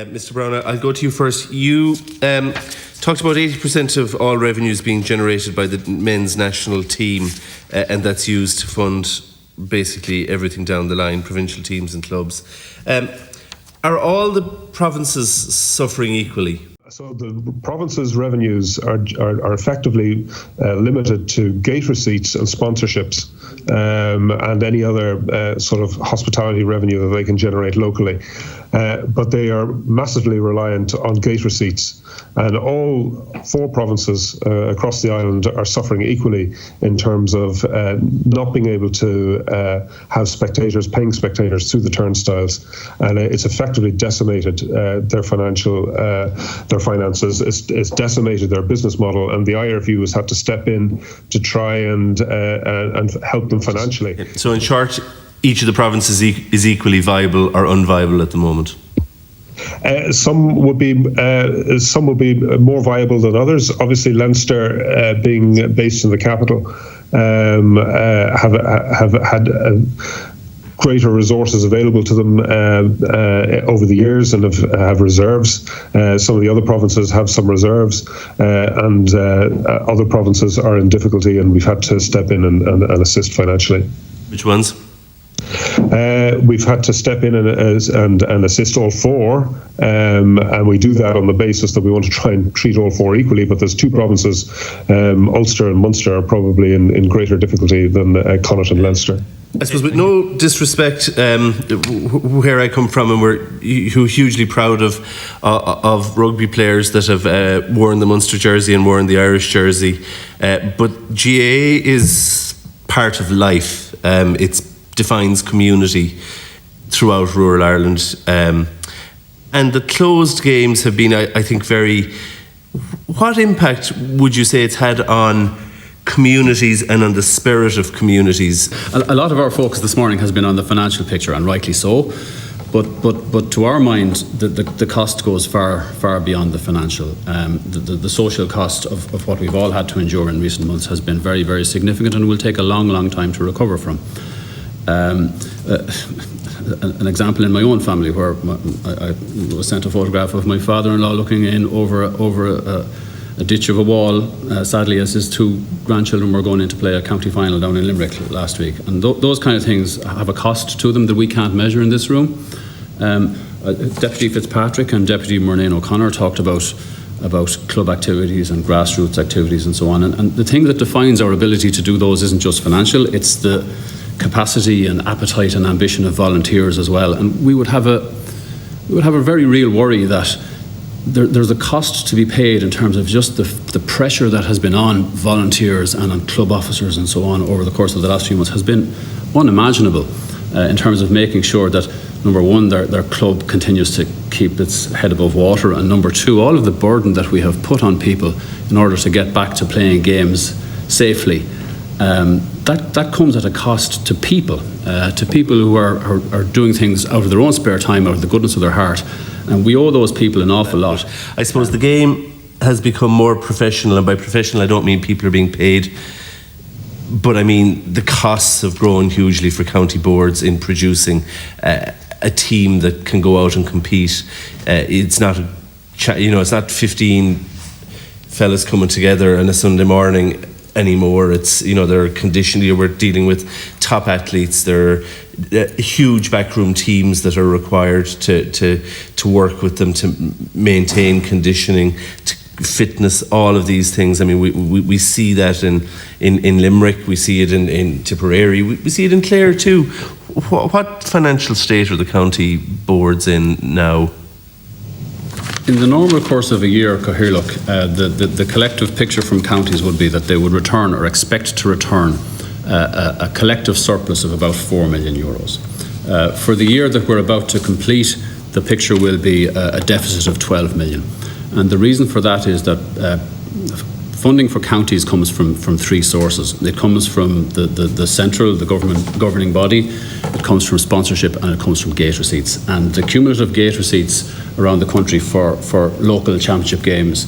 Mr. Brown, I'll go to you first. You talked about 80% of all revenues being generated by the men's national team, and that's used to fund basically everything down the line, provincial teams and clubs. Are all the provinces suffering equally? So the province's revenues are effectively limited to gate receipts and sponsorships, and any other sort of hospitality revenue that they can generate locally. But they are massively reliant on gate receipts, and all 4 provinces across the island are suffering equally in terms of not being able to have paying spectators through the turnstiles, and it's effectively decimated their finances. It's decimated their business model, and the IRFU has had to step in to try and help them financially. So, in short, each of the provinces is equally viable or unviable at the moment? Some would be more viable than others. Obviously, Leinster, being based in the capital, have had greater resources available to them over the years and have reserves. Some of the other provinces have some reserves, and other provinces are in difficulty, and we've had to step in and assist financially. Which ones? We've had to step in and assist all 4, and we do that on the basis that we want to try and treat all 4 equally. But there's 2 provinces, Ulster and Munster, are probably in greater difficulty than Connacht and Leinster. I suppose, with no disrespect, where I come from, and we're hugely proud of rugby players that have worn the Munster jersey and worn the Irish jersey, but GAA is part of life. It defines community throughout rural Ireland, and the closed games have been, I think, very. What impact would you say it's had on communities and on the spirit of communities? A lot of our focus this morning has been on the financial picture, and rightly so. But to our mind, the cost goes far beyond the financial. The social cost of what we've all had to endure in recent months has been very, very significant, and will take a long time to recover from. An example in my own family, where I was sent a photograph of my father-in-law looking in over a ditch of a wall, sadly, as his 2 grandchildren were going in to play a county final down in Limerick last week. And those kind of things have a cost to them that we can't measure in this room. Deputy Fitzpatrick and Deputy Murnane O'Connor talked about club activities and grassroots activities and so on. And the thing that defines our ability to do those isn't just financial, it's the capacity and appetite and ambition of volunteers as well. And we would have a very real worry that there's a cost to be paid in terms of just the pressure that has been on volunteers and on club officers and so on over the course of the last few months has been unimaginable, in terms of making sure that, number one, their club continues to keep its head above water, and number 2, all of the burden that we have put on people in order to get back to playing games safely. That comes at a cost to people who are doing things out of their own spare time, out of the goodness of their heart, and we owe those people an awful lot. I suppose the game has become more professional, and by professional I don't mean people are being paid, but I mean the costs have grown hugely for county boards in producing a team that can go out and compete. It's not it's not 15 fellas coming together on a Sunday morning anymore. It's, they're conditioning. We're dealing with top athletes. There are huge backroom teams that are required to work with them to maintain conditioning, to fitness, all of these things. I mean, we see that in Limerick, we see it in Tipperary, we see it in Clare too. What financial state are the county boards in now? In the normal course of a year, Cathaoirleach, the collective picture from counties would be that they would return or expect to return a collective surplus of about €4 million. For the year that we're about to complete, the picture will be a deficit of 12 million. And the reason for that is that funding for counties comes from 3 sources. It comes from the central, the governing body, it comes from sponsorship, and it comes from gate receipts. And the cumulative gate receipts around the country for local championship games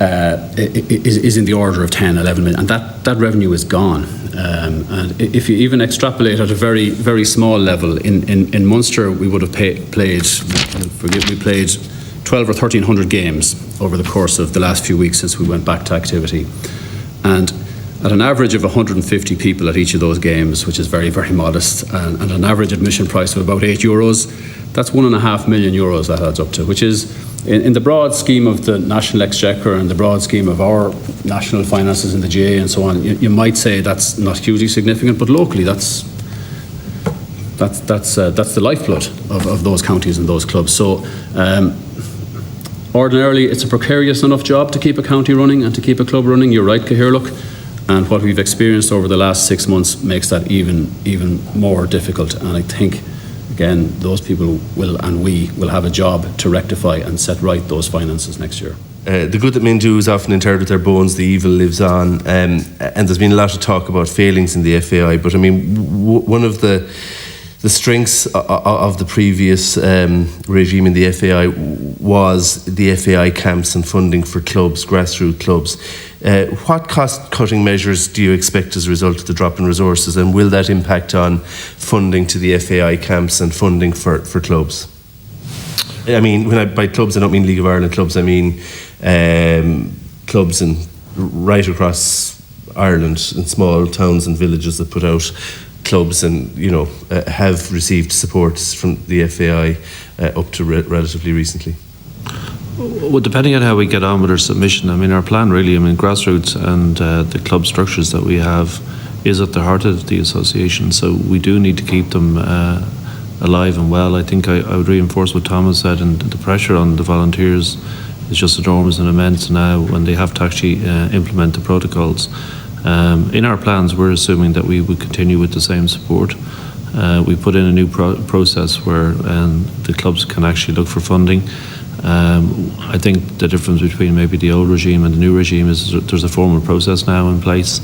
is in the order of 10, 11 million, and that revenue is gone. And if you even extrapolate at a very, very small level, in Munster we would have played 12 or 1300 games over the course of the last few weeks since we went back to activity. And at an average of 150 people at each of those games, which is very, very modest, and an average admission price of about €8, that's €1.5 million that adds up to, which is, in the broad scheme of the national exchequer and the broad scheme of our national finances in the GAA and so on, you might say that's not hugely significant, but locally that's the lifeblood of those counties and those clubs. So ordinarily it's a precarious enough job to keep a county running and to keep a club running. You're right, Cahirlook. And what we've experienced over the last 6 months makes that even more difficult. And I think, again, those people we will have a job to rectify and set right those finances next year. The good that men do is often interred with their bones, the evil lives on. And there's been a lot of talk about failings in the FAI. But I mean, one of the strengths of the previous regime in the FAI was the FAI camps and funding for clubs, grassroots clubs. What cost-cutting measures do you expect as a result of the drop in resources, and will that impact on funding to the FAI camps and funding for clubs? I mean, when by clubs, I don't mean League of Ireland clubs, I mean clubs right across Ireland, in small towns and villages that put out clubs and, have received support from the FAI up to relatively recently. Well, depending on how we get on with our submission, I mean, our plan really, grassroots and the club structures that we have is at the heart of the association, so we do need to keep them alive and well. I think I would reinforce what Thomas said, and the pressure on the volunteers is just enormous and immense now when they have to actually implement the protocols. In our plans, we're assuming that we would continue with the same support. We put in a new process where the clubs can actually look for funding. I think the difference between maybe the old regime and the new regime is there's a formal process now in place,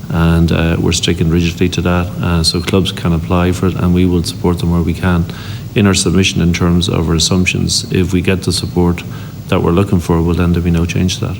and we're sticking rigidly to that. So clubs can apply for it, and we will support them where we can. In our submission, in terms of our assumptions, if we get the support that we're looking for, well, then there'll be no change to that.